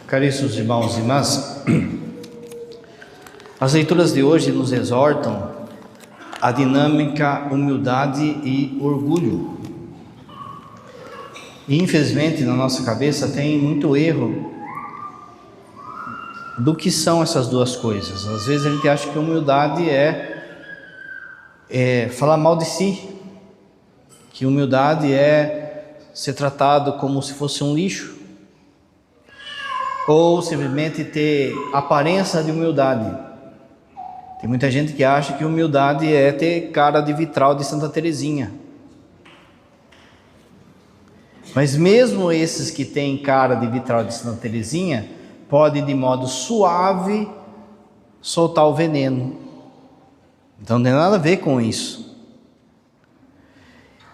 Caríssimos irmãos e irmãs, as leituras de hoje nos exortam à dinâmica humildade e orgulho. E infelizmente na nossa cabeça tem muito erro do que são essas duas coisas. Às vezes a gente acha que humildade é falar mal de si, que humildade é ser tratado como se fosse um lixo, ou simplesmente ter aparência de humildade. Tem muita gente que acha que humildade é ter cara de vitral de Santa Teresinha. Mas mesmo esses que têm cara de vitral de Santa Teresinha, podem de modo suave soltar o veneno. Então não tem nada a ver com isso.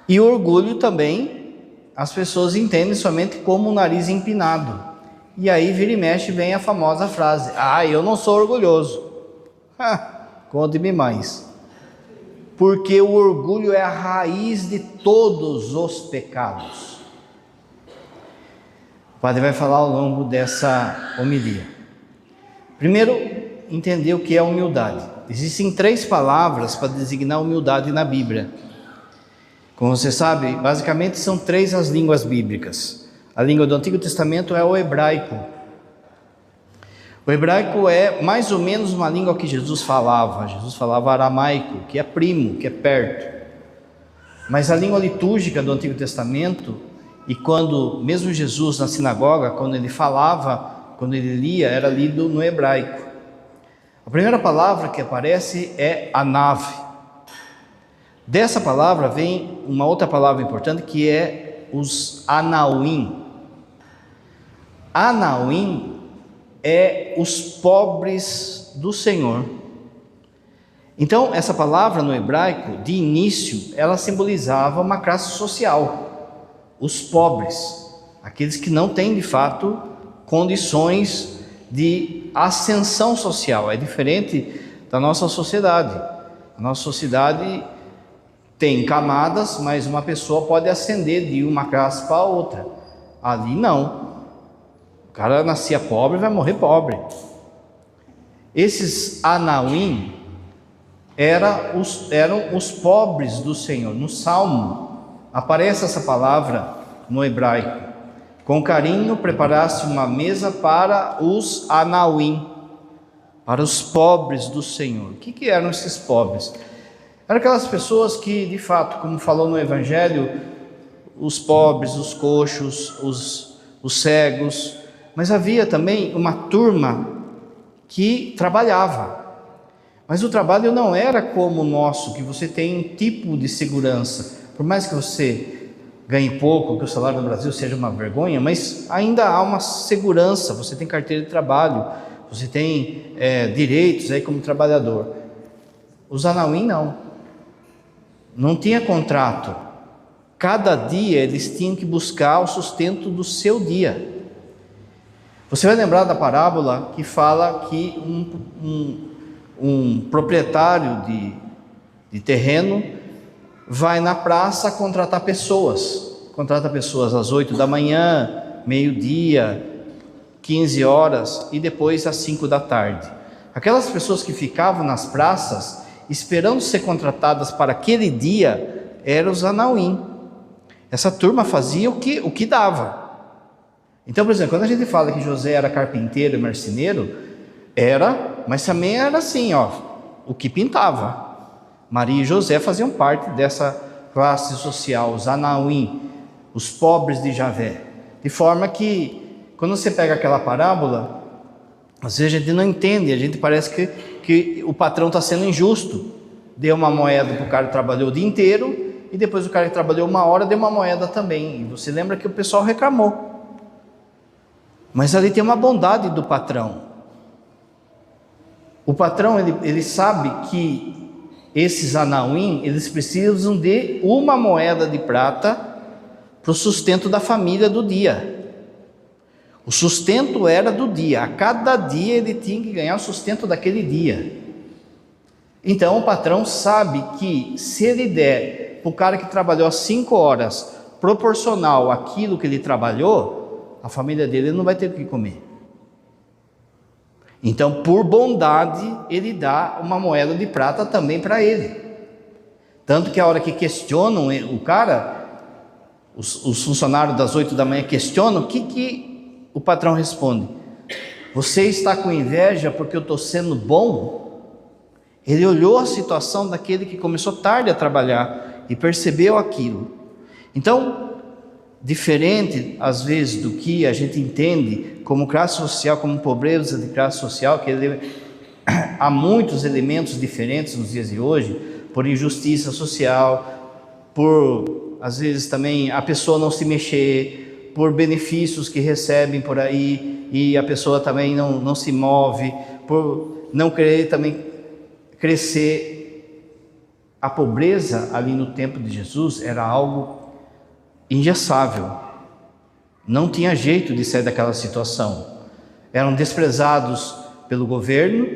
E o orgulho também, as pessoas entendem somente como o nariz empinado. E aí vira e mexe vem a famosa frase: eu não sou orgulhoso. Conte-me mais. Porque o orgulho é a raiz de todos os pecados. O padre vai falar ao longo dessa homilia. Primeiro, entender o que é humildade. Existem 3 palavras para designar humildade na Bíblia. Como você sabe, basicamente são 3 as línguas bíblicas. A língua do Antigo Testamento é o hebraico. O hebraico é mais ou menos uma língua que Jesus falava. Jesus falava aramaico, que é primo, que é perto. Mas a língua litúrgica do Antigo Testamento, e quando mesmo Jesus na sinagoga, quando ele falava, quando ele lia, era lido no hebraico. A primeira palavra que aparece é anav. Dessa palavra vem uma outra palavra importante que é os anauim. Anauim é os pobres do Senhor. Então, essa palavra no hebraico, de início, ela simbolizava uma classe social. Os pobres, aqueles que não têm de fato condições de ascensão social. É diferente da nossa sociedade. A nossa sociedade tem camadas, mas uma pessoa pode ascender de uma classe para outra. Ali não. O cara nascia pobre e vai morrer pobre. Esses anauim eram os pobres do Senhor. No Salmo aparece essa palavra no hebraico. Com carinho preparaste uma mesa para os anauim, para os pobres do Senhor. O que eram esses pobres? Eram aquelas pessoas que, de fato, como falou no Evangelho, os pobres, os coxos, os cegos, mas havia também uma turma que trabalhava. Mas o trabalho não era como o nosso, que você tem um tipo de segurança. Por mais que você ganhe pouco, que o salário no Brasil seja uma vergonha, mas ainda há uma segurança, você tem carteira de trabalho, você tem direitos aí como trabalhador. Os anauim não tinha contrato. Cada dia eles tinham que buscar o sustento do seu dia. Você vai lembrar da parábola que fala que um proprietário de terreno vai na praça contratar pessoas. Contrata pessoas às 8 da manhã, meio-dia, 15 horas e depois às 5 da tarde. Aquelas pessoas que ficavam nas praças esperando ser contratadas para aquele dia eram os anauim. Essa turma fazia o que dava. Então, por exemplo, quando a gente fala que José era carpinteiro e marceneiro, mas também era assim, o que pintava. Maria e José faziam parte dessa classe social, os anauim, os pobres de Javé. De forma que, quando você pega aquela parábola, às vezes a gente não entende, a gente parece que o patrão está sendo injusto. Deu uma moeda para o cara que trabalhou o dia inteiro, e depois o cara que trabalhou 1 hora deu uma moeda também. E você lembra que o pessoal reclamou. Mas ali tem uma bondade do patrão. O patrão, ele sabe que esses anauim, eles precisam de 1 moeda de prata para o sustento da família do dia. O sustento era do dia. A cada dia ele tinha que ganhar o sustento daquele dia. Então o patrão sabe que se ele der para o cara que trabalhou as 5 horas proporcional àquilo que ele trabalhou, a família dele não vai ter o que comer. Então, por bondade, ele dá uma moeda de prata também para ele. Tanto que a hora que questionam o cara, os funcionários das 8 da manhã questionam, o que o patrão responde? Você está com inveja porque eu estou sendo bom? Ele olhou a situação daquele que começou tarde a trabalhar e percebeu aquilo. Então, diferente às vezes do que a gente entende como classe social, como pobreza de classe social, que há muitos elementos diferentes nos dias de hoje, por injustiça social, por às vezes também a pessoa não se mexer, por benefícios que recebem por aí e a pessoa também não se move, por não querer também crescer. A pobreza ali no tempo de Jesus era algo ingessável, não tinha jeito de sair daquela situação. Eram desprezados pelo governo,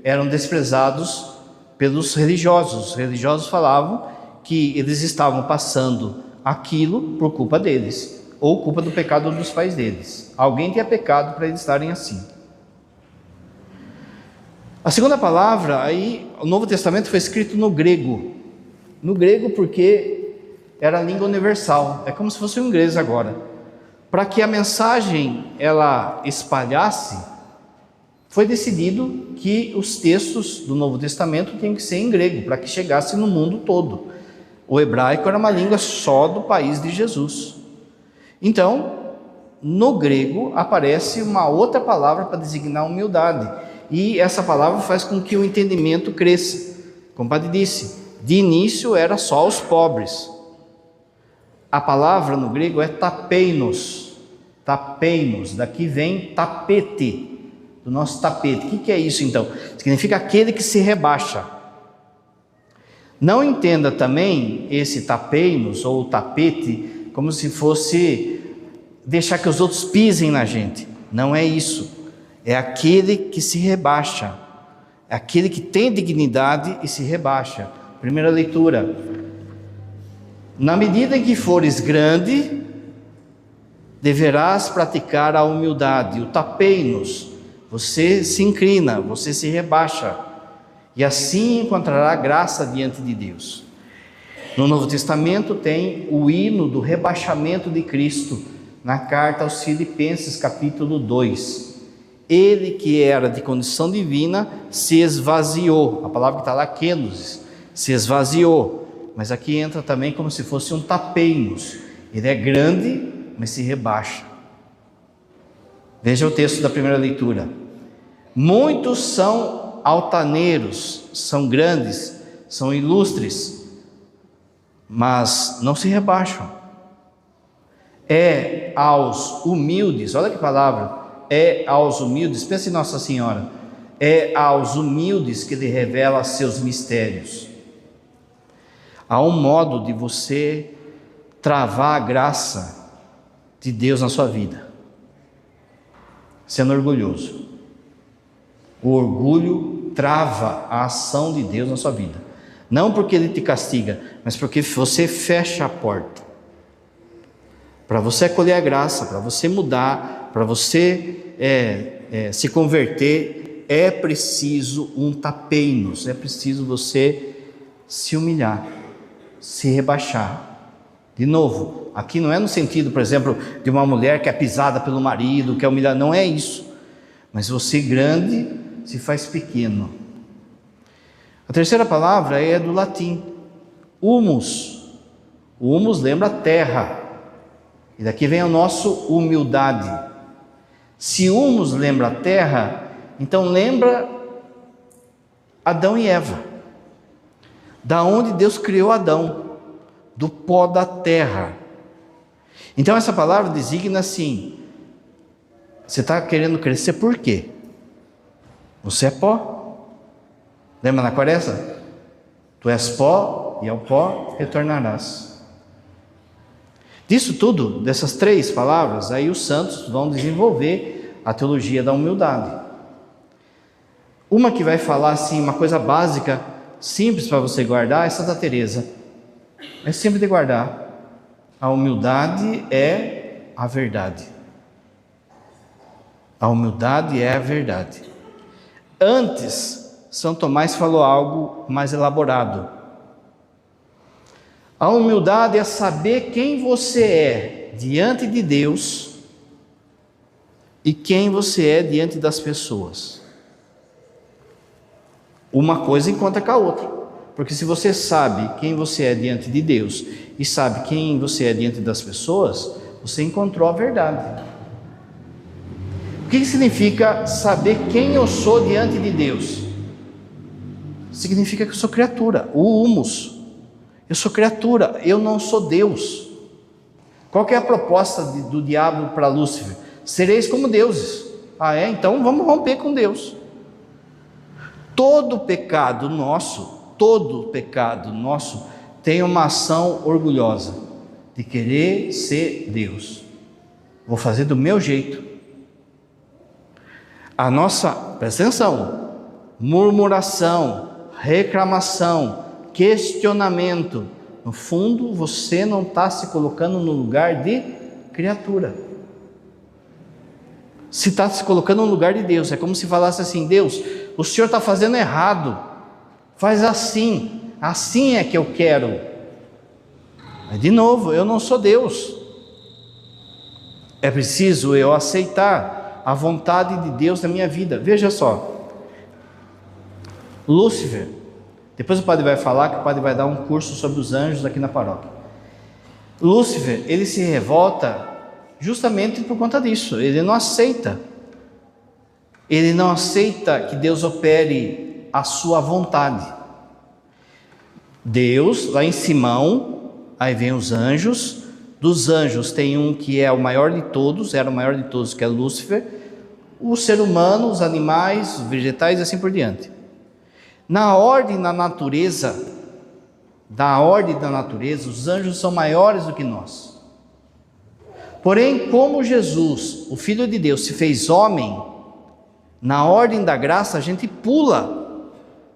eram desprezados pelos religiosos. Os religiosos falavam que eles estavam passando aquilo por culpa deles, ou culpa do pecado dos pais deles. Alguém tinha pecado para eles estarem assim. A segunda palavra, aí, o Novo Testamento foi escrito no grego porque era a língua universal, é como se fosse o inglês agora. Para que a mensagem ela espalhasse, foi decidido que os textos do Novo Testamento tinham que ser em grego, para que chegasse no mundo todo. O hebraico era uma língua só do país de Jesus. Então, no grego aparece uma outra palavra para designar humildade, e essa palavra faz com que o entendimento cresça. Como o padre disse, de início era só os pobres. A palavra no grego é tapeinos, daqui vem tapete, do nosso tapete. O que é isso então? Significa aquele que se rebaixa. Não entenda também esse tapeinos ou tapete como se fosse deixar que os outros pisem na gente. Não é isso. É aquele que se rebaixa, é aquele que tem dignidade e se rebaixa. Primeira leitura. Na medida em que fores grande, deverás praticar a humildade, o tapeinos. Você se inclina, você se rebaixa, e assim encontrará graça diante de Deus. No Novo Testamento tem o hino do rebaixamento de Cristo, na carta aos Filipenses, capítulo 2. Ele que era de condição divina, se esvaziou. A palavra que está lá, kenosis, se esvaziou. Mas aqui entra também como se fosse um tapeinos. Ele é grande, mas se rebaixa. Veja o texto da primeira leitura. Muitos são altaneiros, são grandes, são ilustres, mas não se rebaixam. É aos humildes, olha que palavra, é aos humildes, pense em Nossa Senhora, é aos humildes que Ele revela seus mistérios. Há um modo de você travar a graça de Deus na sua vida, sendo orgulhoso. O orgulho trava a ação de Deus na sua vida, não porque Ele te castiga, mas porque você fecha a porta. Para você acolher a graça, para você mudar, para você se converter, é preciso um tapeinos, é preciso você se humilhar, se rebaixar. De novo, aqui não é no sentido, por exemplo, de uma mulher que é pisada pelo marido, que é humilhada, não é isso. Mas você grande se faz pequeno. A terceira palavra é do latim, humus. O humus lembra terra, e daqui vem o nosso humildade. Se humus lembra terra, então lembra Adão e Eva. Da onde Deus criou Adão, do pó da terra. Então essa palavra designa assim, você está querendo crescer por quê? Você é pó. Lembra na quaresma? Tu és pó e ao pó retornarás. Disso tudo, dessas três palavras, aí os santos vão desenvolver a teologia da humildade. Uma que vai falar assim, uma coisa básica, simples para você guardar, é Santa Teresa. É simples de guardar. A humildade é a verdade. A humildade é a verdade. Antes, São Tomás falou algo mais elaborado. A humildade é saber quem você é diante de Deus e quem você é diante das pessoas. Uma coisa encontra com a outra. Porque se você sabe quem você é diante de Deus e sabe quem você é diante das pessoas, você encontrou a verdade. O que significa saber quem eu sou diante de Deus? Significa que eu sou criatura, o humus. Eu sou criatura, eu não sou Deus. Qual que é a proposta do diabo para Lúcifer? Sereis como deuses. Ah, é? Então vamos romper com Deus. Todo pecado nosso tem uma ação orgulhosa de querer ser Deus. Vou fazer do meu jeito. A nossa, presta atenção, murmuração, reclamação, questionamento, no fundo você não está se colocando no lugar de criatura. Se está se colocando no lugar de Deus, é como se falasse assim: Deus, o Senhor está fazendo errado, faz assim, assim é que eu quero. Mas de novo, eu não sou Deus. É preciso eu aceitar a vontade de Deus na minha vida. Veja só, Lúcifer, depois o padre vai falar, que o padre vai dar um curso sobre os anjos aqui na paróquia. Lúcifer, ele se revolta justamente por conta disso. Ele não aceita que Deus opere a sua vontade. Deus, lá em Simão, aí vem os anjos. Dos anjos tem um que é o maior de todos, era o maior de todos, que é Lúcifer. O ser humano, os animais, os vegetais e assim por diante. Na ordem da natureza, os anjos são maiores do que nós. Porém, como Jesus, o Filho de Deus, se fez homem, na ordem da graça a gente pula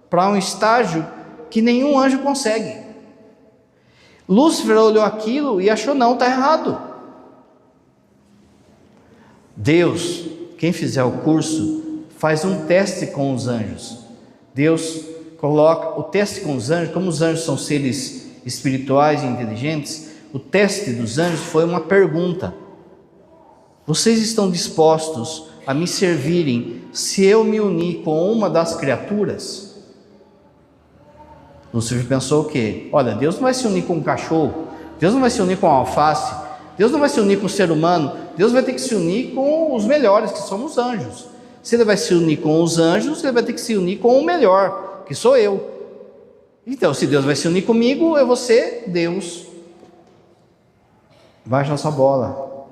para um estágio que nenhum anjo consegue. Lúcifer olhou aquilo e achou: não, está errado. Deus, quem fizer o curso, faz um teste com os anjos. Deus coloca o teste com os anjos, como os anjos são seres espirituais e inteligentes, o teste dos anjos foi uma pergunta: vocês estão dispostos a me servirem se eu me unir com uma das criaturas? Lúcifer pensou o quê? Olha, Deus não vai se unir com um cachorro, Deus não vai se unir com um alface, Deus não vai se unir com o ser humano, Deus vai ter que se unir com os melhores, que somos os anjos. Se ele vai se unir com os anjos, ele vai ter que se unir com o melhor, que sou eu. Então, se Deus vai se unir comigo, eu vou ser Deus. Baixa a sua bola.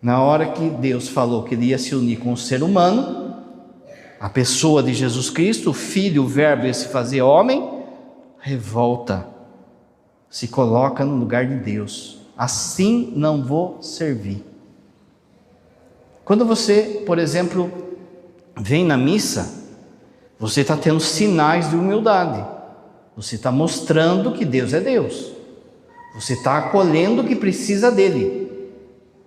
Na hora que Deus falou que ele ia se unir com o ser humano, a pessoa de Jesus Cristo, o Filho, o Verbo ia se fazer homem, revolta, se coloca no lugar de Deus. Assim não vou servir. Quando você, por exemplo, vem na missa, você está tendo sinais de humildade. Você está mostrando que Deus é Deus. Você está acolhendo que precisa dele.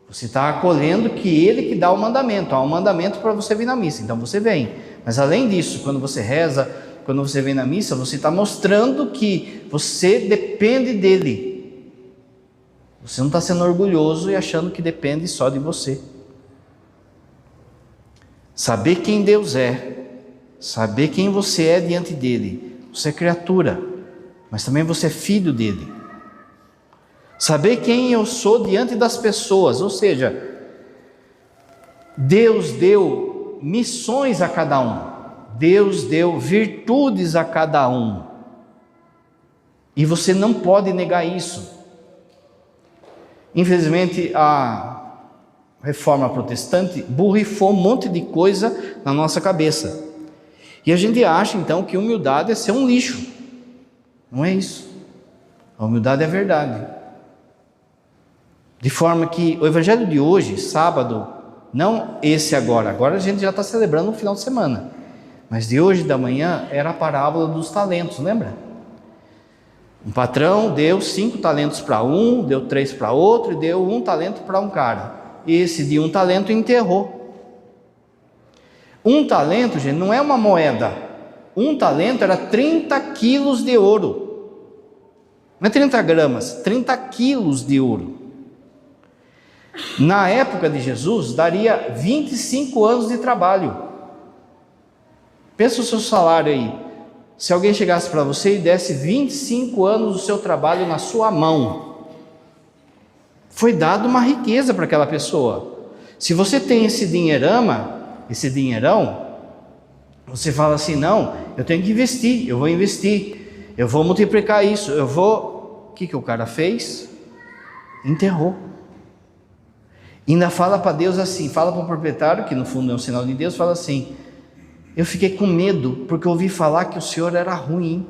Você está acolhendo que ele que dá o mandamento. Há um mandamento para você vir na missa, então você vem. Mas além disso, quando você reza, quando você vem na missa, você está mostrando que você depende dele. Você não está sendo orgulhoso e achando que depende só de você. Saber quem Deus é, saber quem você é diante dele. Você é criatura, mas também você é filho dele. Saber quem eu sou diante das pessoas, ou seja, Deus deu missões a cada um, Deus deu virtudes a cada um, e você não pode negar isso. Infelizmente, a reforma protestante borrifou um monte de coisa na nossa cabeça, e a gente acha então que humildade é ser um lixo. Não é isso. A humildade é a verdade. De forma que o evangelho de hoje, sábado, não esse agora a gente já está celebrando no final de semana, mas de hoje da manhã era a parábola dos talentos, lembra? Um patrão deu 5 talentos para um, deu 3 para outro e deu 1 talento para um cara. Esse de 1 talento enterrou. Um talento, gente, não é uma moeda. Um talento era 30 quilos de ouro. Não é 30 gramas, 30 quilos de ouro. Na época de Jesus, daria 25 anos de trabalho. Pensa o seu salário aí. Se alguém chegasse para você e desse 25 anos do seu trabalho na sua mão, foi dado uma riqueza para aquela pessoa. Se você tem esse dinheirão, você fala assim, não, eu tenho que investir, eu vou multiplicar isso, O que o cara fez? Enterrou. Ainda fala para Deus assim, fala para o proprietário, que no fundo é um sinal de Deus, fala assim, eu fiquei com medo, porque eu ouvi falar que o senhor era ruim.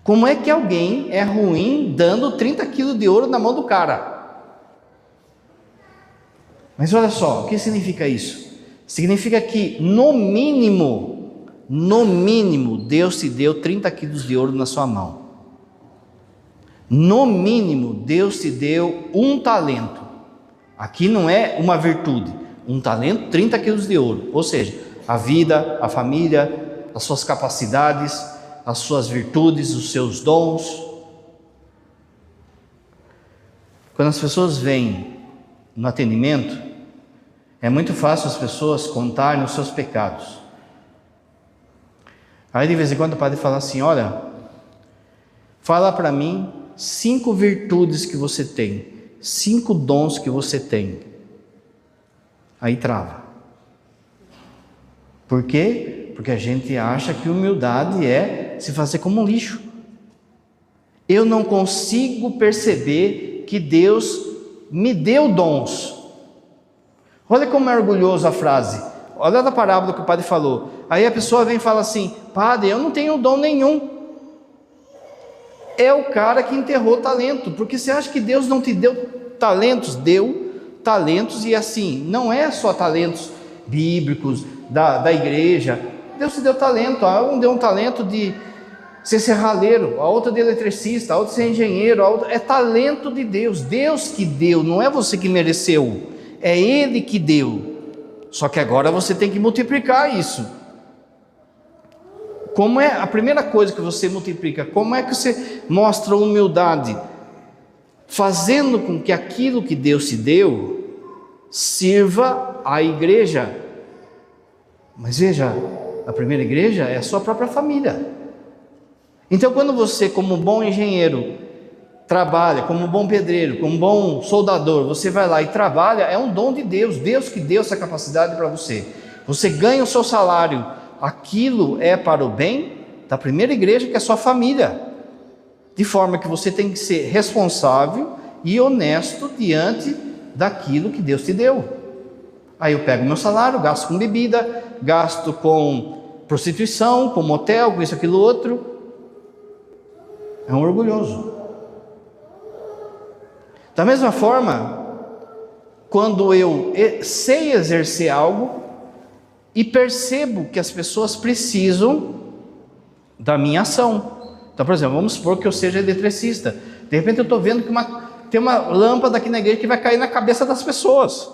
Como é que alguém é ruim dando 30 quilos de ouro na mão do cara? Mas olha só, o que significa isso? Significa que no mínimo, Deus te deu 30 quilos de ouro na sua mão. No mínimo, Deus te deu um talento. Aqui não é uma virtude, um talento, 30 quilos de ouro, ou seja, a vida, a família, as suas capacidades, as suas virtudes, os seus dons. Quando as pessoas vêm no atendimento, é muito fácil as pessoas contarem os seus pecados. Aí de vez em quando o padre fala assim, olha, fala para mim 5 virtudes que você tem, 5 dons que você tem. Aí trava. Por quê? Porque a gente acha que humildade é se fazer como um lixo. Eu não consigo perceber que Deus me deu dons. Olha como é orgulhoso a frase. Olha a parábola que o padre falou. Aí a pessoa vem e fala assim, padre, eu não tenho dom nenhum. É o cara que enterrou talento, porque você acha que Deus não te deu talentos? Deu talentos, e assim, não é só talentos bíblicos, da igreja. Deus te deu talento. Um deu um talento de ser serralheiro, a outra de eletricista, a outra de ser engenheiro, a outra... é talento de Deus. Deus que deu, não é você que mereceu, é Ele que deu. Só que agora você tem que multiplicar isso. Como é a primeira coisa que você multiplica? Como é que você mostra humildade? Fazendo com que aquilo que Deus te deu sirva à igreja. Mas veja, a primeira igreja é a sua própria família. Então quando você, como bom engenheiro, trabalha, como bom pedreiro, como bom soldador, você vai lá e trabalha, é um dom de Deus, Deus que deu essa capacidade para você. Você ganha o seu salário, aquilo é para o bem da primeira igreja, que é a sua família. De forma que você tem que ser responsável e honesto diante daquilo que Deus te deu. Aí eu pego meu salário, gasto com bebida, gasto com prostituição, com motel, com isso, aquilo, outro. É um orgulhoso. Da mesma forma, quando eu sei exercer algo e percebo que as pessoas precisam da minha ação. Então, por exemplo, vamos supor que eu seja eletricista. De repente eu estou vendo que tem uma lâmpada aqui na igreja que vai cair na cabeça das pessoas.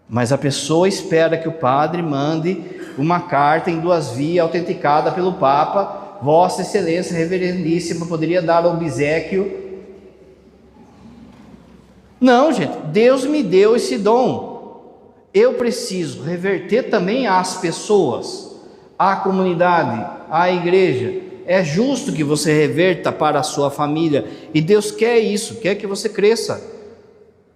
Mas a pessoa espera que o padre mande uma carta em 2 vias, autenticada pelo Papa. Vossa Excelência Reverendíssima poderia dar obséquio. Não, gente, Deus me deu esse dom. Eu preciso reverter também às pessoas, à comunidade, à igreja. É justo que você reverta para a sua família, e Deus quer isso, quer que você cresça.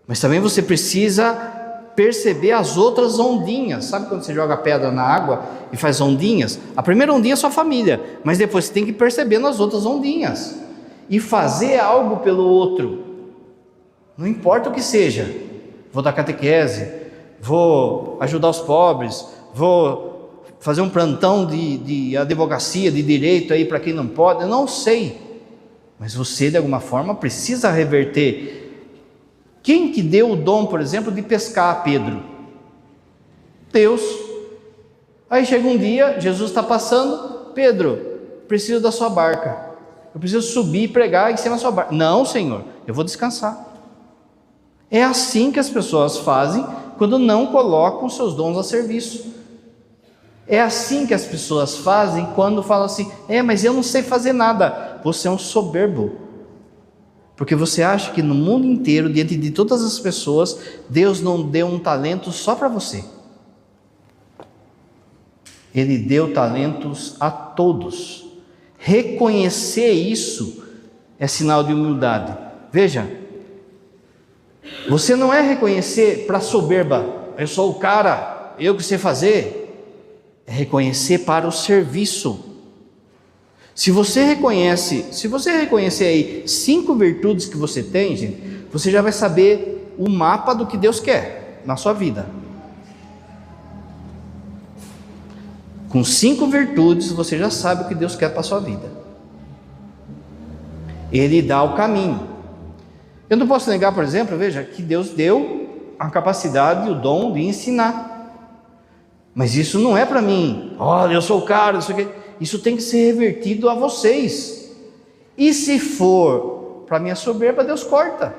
Mas também você precisa perceber as outras ondinhas. Sabe quando você joga pedra na água e faz ondinhas? A primeira ondinha é sua família, mas depois você tem que perceber nas outras ondinhas e fazer algo pelo outro. Não importa o que seja. Vou dar catequese, vou ajudar os pobres, vou fazer um plantão de advocacia, de direito aí para quem não pode, eu não sei. Mas você, de alguma forma, precisa reverter. Quem que deu o dom, por exemplo, de pescar a Pedro? Deus. Aí chega um dia, Jesus está passando, Pedro, preciso da sua barca. Eu preciso subir e pregar em cima da sua barca. Não, Senhor, eu vou descansar. É assim que as pessoas fazem quando não colocam seus dons a serviço. É assim que as pessoas fazem quando falam assim: mas eu não sei fazer nada. Você é um soberbo, porque você acha que no mundo inteiro, diante de todas as pessoas, Deus não deu um talento só para você. Ele deu talentos a todos. Reconhecer isso é sinal de humildade. Veja, você não é reconhecer para soberba, eu sou o cara, eu que sei fazer. É reconhecer para o serviço. Se você reconhecer aí 5 virtudes que você tem, gente, você já vai saber o mapa do que Deus quer na sua vida. Com 5 virtudes, você já sabe o que Deus quer para a sua vida. Ele dá o caminho. Eu não posso negar, por exemplo, veja, que Deus deu a capacidade e o dom de ensinar. Mas isso não é para mim. Olha, eu sou o cara, isso aqui. Isso tem que ser revertido a vocês. E se for para minha soberba, Deus corta.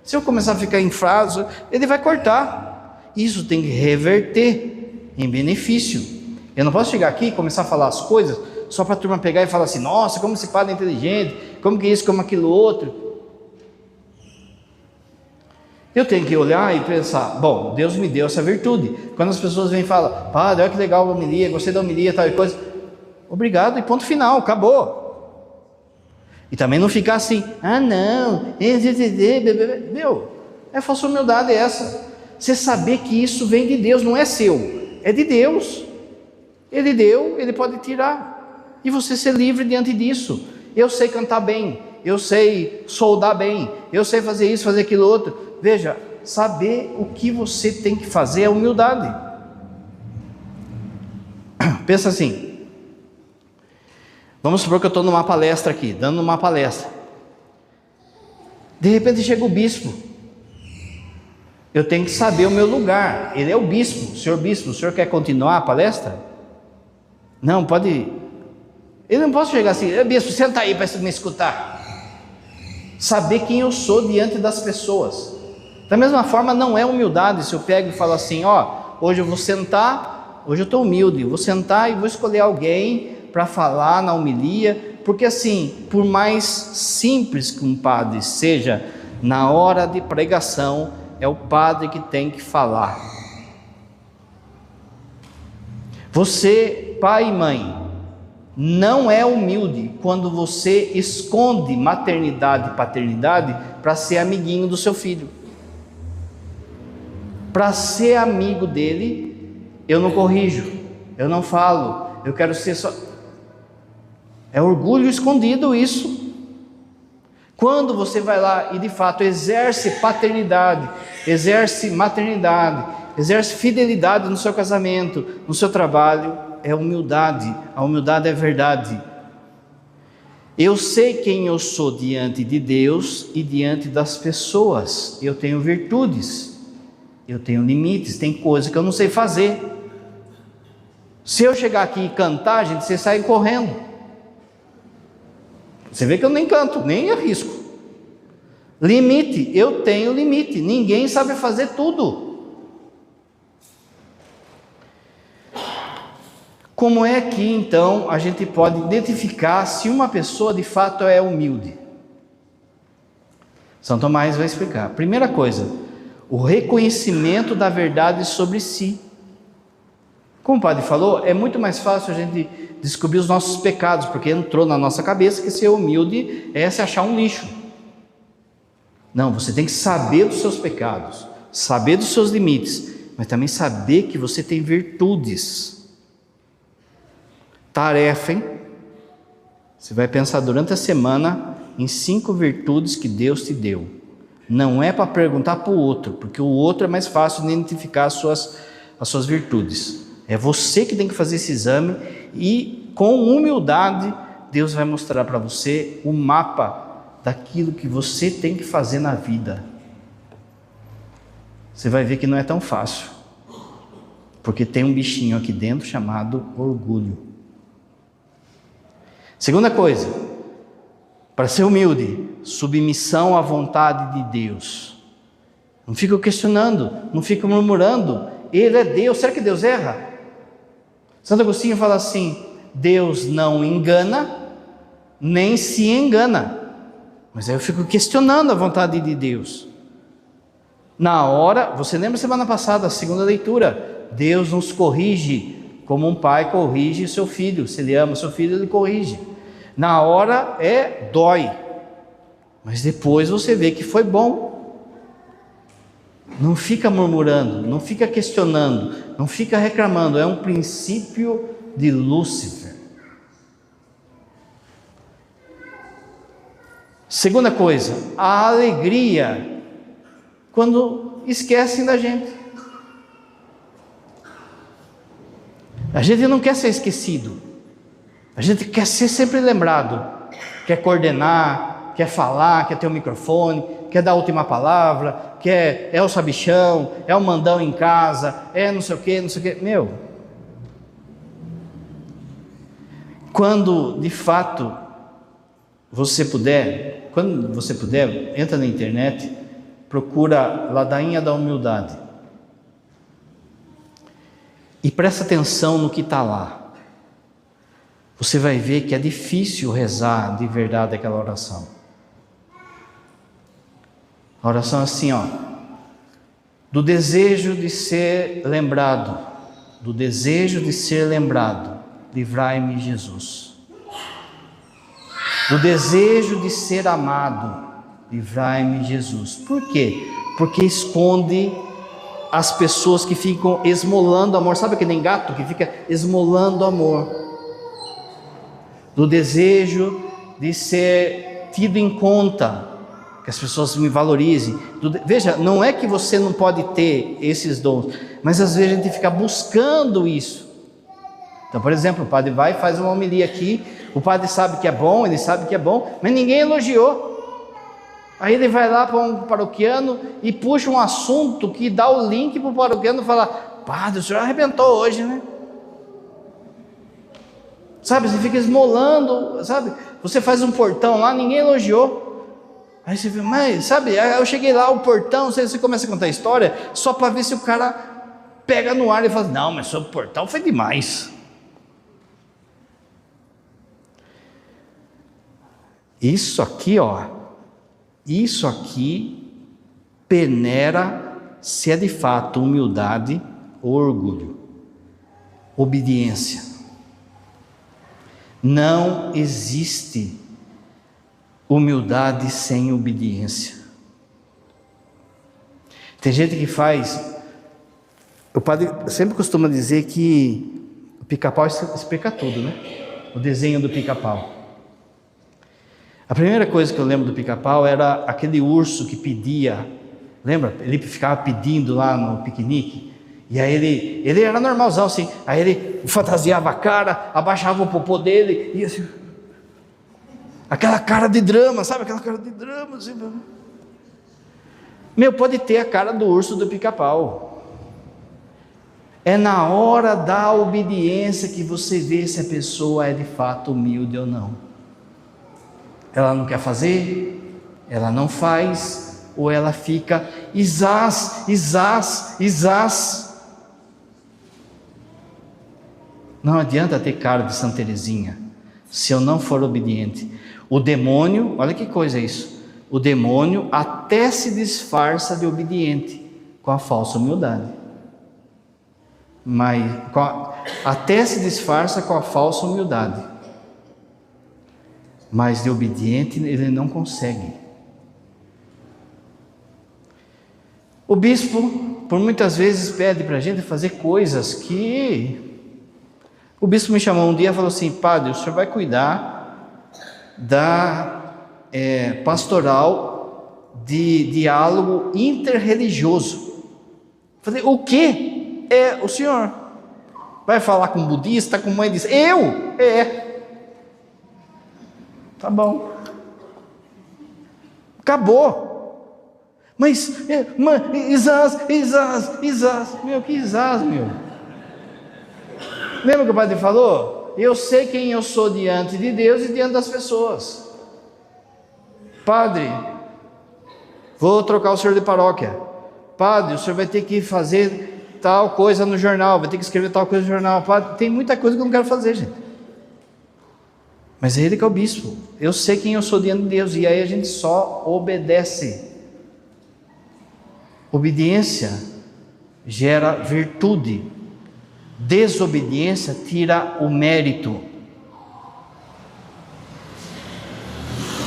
Se eu começar a ficar em frase, Ele vai cortar. Isso tem que reverter em benefício. Eu não posso chegar aqui e começar a falar as coisas só para a turma pegar e falar assim: nossa, como esse padre é inteligente, como que isso, como aquilo outro. Eu tenho que olhar e pensar: bom, Deus me deu essa virtude. Quando as pessoas vêm e falam: padre, olha que legal a homilia, gostei da homilia, tal coisa. Obrigado, e ponto final, acabou. E também não ficar assim: não, meu, é falsa humildade essa. Você saber que isso vem de Deus, não é seu, é de Deus. Ele deu, Ele pode tirar, e você ser livre diante disso. Eu sei cantar bem, eu sei soldar bem, eu sei fazer isso, fazer aquilo outro. Veja, saber o que você tem que fazer é humildade. Pensa assim, vamos supor que eu estou numa palestra aqui, dando uma palestra. De repente chega o bispo. Eu tenho que saber o meu lugar. Ele é o bispo. O senhor quer continuar a palestra? Não, pode. Eu não posso chegar assim: bispo, senta aí para me escutar. Saber quem eu sou diante das pessoas. Da mesma forma, não é humildade se eu pego e falo assim: hoje eu vou sentar, hoje eu estou humilde, vou sentar e vou escolher alguém para falar na homilia, porque assim, por mais simples que um padre seja, na hora de pregação, é o padre que tem que falar. Você, pai e mãe, não é humilde quando você esconde maternidade e paternidade para ser amiguinho do seu filho. Para ser amigo dele, eu não corrijo, eu não falo, eu quero ser só. É orgulho escondido isso. Quando você vai lá e de fato exerce paternidade, exerce maternidade, exerce fidelidade no seu casamento, no seu trabalho, é humildade. A humildade é verdade. Eu sei quem eu sou diante de Deus e diante das pessoas. Eu tenho virtudes. Eu tenho limites, tem coisa que eu não sei fazer. Se eu chegar aqui e cantar, gente, vocês saem correndo. Você vê que eu nem canto, nem arrisco. Limite, eu tenho limite. Ninguém sabe fazer tudo. Como é que então a gente pode identificar se uma pessoa de fato é humilde? São Tomás vai explicar. Primeira coisa, o reconhecimento da verdade sobre si. Como o padre falou, é muito mais fácil a gente descobrir os nossos pecados, porque entrou na nossa cabeça que ser humilde é se achar um lixo. Não, você tem que saber dos seus pecados, saber dos seus limites, mas também saber que você tem virtudes. Tarefa, hein? Você vai pensar durante a semana em 5 virtudes que Deus te deu. Não é para perguntar para o outro, porque o outro é mais fácil de identificar as suas virtudes. É você que tem que fazer esse exame e, com humildade, Deus vai mostrar para você o mapa daquilo que você tem que fazer na vida. Você vai ver que não é tão fácil, porque tem um bichinho aqui dentro chamado orgulho. Segunda coisa, para ser humilde, submissão à vontade de Deus. Não fica questionando, não fica murmurando. Ele é Deus, será que Deus erra? Santo Agostinho fala assim: Deus não engana, nem se engana. Mas aí eu fico questionando a vontade de Deus. Na hora, você lembra semana passada, a segunda leitura, Deus nos corrige como um pai corrige seu filho. Se ele ama seu filho, ele corrige. Na hora dói, mas depois você vê que foi bom. Não fica murmurando, não fica questionando, não fica reclamando. É um princípio de Lúcifer. Segunda coisa, a alegria quando esquecem da gente. A gente não quer ser esquecido, a gente quer ser sempre lembrado, quer coordenar, quer falar, quer ter o microfone, quer dar a última palavra, é o sabichão, é o mandão em casa, é não sei o que, meu. Quando de fato quando você puder, entra na internet, procura Ladainha da Humildade e presta atenção no que está lá. Você vai ver que é difícil rezar de verdade aquela oração. A oração é assim, do desejo de ser lembrado, livrai-me, Jesus. Do desejo de ser amado, livrai-me, Jesus. Por quê? Porque esconde as pessoas que ficam esmolando amor. Sabe aquele gato que fica esmolando amor? Do desejo de ser tido em conta, que as pessoas me valorizem. Veja, não é que você não pode ter esses dons, mas às vezes a gente fica buscando isso. Então, por exemplo, o padre vai e faz uma homilia aqui, o padre sabe que é bom, ele sabe que é bom, mas ninguém elogiou. Aí ele vai lá para um paroquiano e puxa um assunto que dá o link para o paroquiano e fala: padre, o senhor arrebentou hoje, né? Sabe, você fica esmolando, sabe? Você faz um portão lá, ninguém elogiou. Aí você vê, mas, sabe, eu cheguei lá, o portão, você começa a contar a história, só para ver se o cara pega no ar e fala: não, mas o portão foi demais. Isso aqui peneira se é de fato humildade ou orgulho. Obediência. Não existe humildade sem obediência. Tem gente que faz. O padre sempre costuma dizer que o pica-pau explica tudo, né? O desenho do pica-pau. A primeira coisa que eu lembro do pica-pau era aquele urso que pedia. Lembra? Ele ficava pedindo lá no piquenique. E aí ele era normalzão assim. Aí ele fantasiava a cara, abaixava o popô dele e assim. Aquela cara de drama, sabe? Aquela cara de drama assim. Meu, pode ter a cara do urso do pica-pau. É na hora da obediência que você vê se a pessoa é de fato humilde ou não. Ela não quer fazer, ela não faz, ou ela fica isás. Não adianta ter cara de Santa Teresinha, se eu não for obediente. O demônio, olha que coisa isso, o demônio até se disfarça de obediente, com a falsa humildade. Até se disfarça com a falsa humildade. Mas de obediente ele não consegue. O bispo, por muitas vezes, pede para a gente fazer coisas que... O bispo me chamou um dia e falou assim: padre, o senhor vai cuidar da pastoral de diálogo interreligioso. Eu falei: o quê? O senhor vai falar com budista, com mãe diz, eu? Tá bom. Acabou. Mas, Isás. Meu, que Isás, meu? Lembra que o padre falou? Eu sei quem eu sou diante de Deus e diante das pessoas. Padre, vou trocar o senhor de paróquia. Padre, o senhor vai ter que fazer tal coisa no jornal, vai ter que escrever tal coisa no jornal. Padre, tem muita coisa que eu não quero fazer, gente. Mas é ele que é o bispo. Eu sei quem eu sou diante de Deus, e aí a gente só obedece. Obediência gera virtude. Desobediência tira o mérito.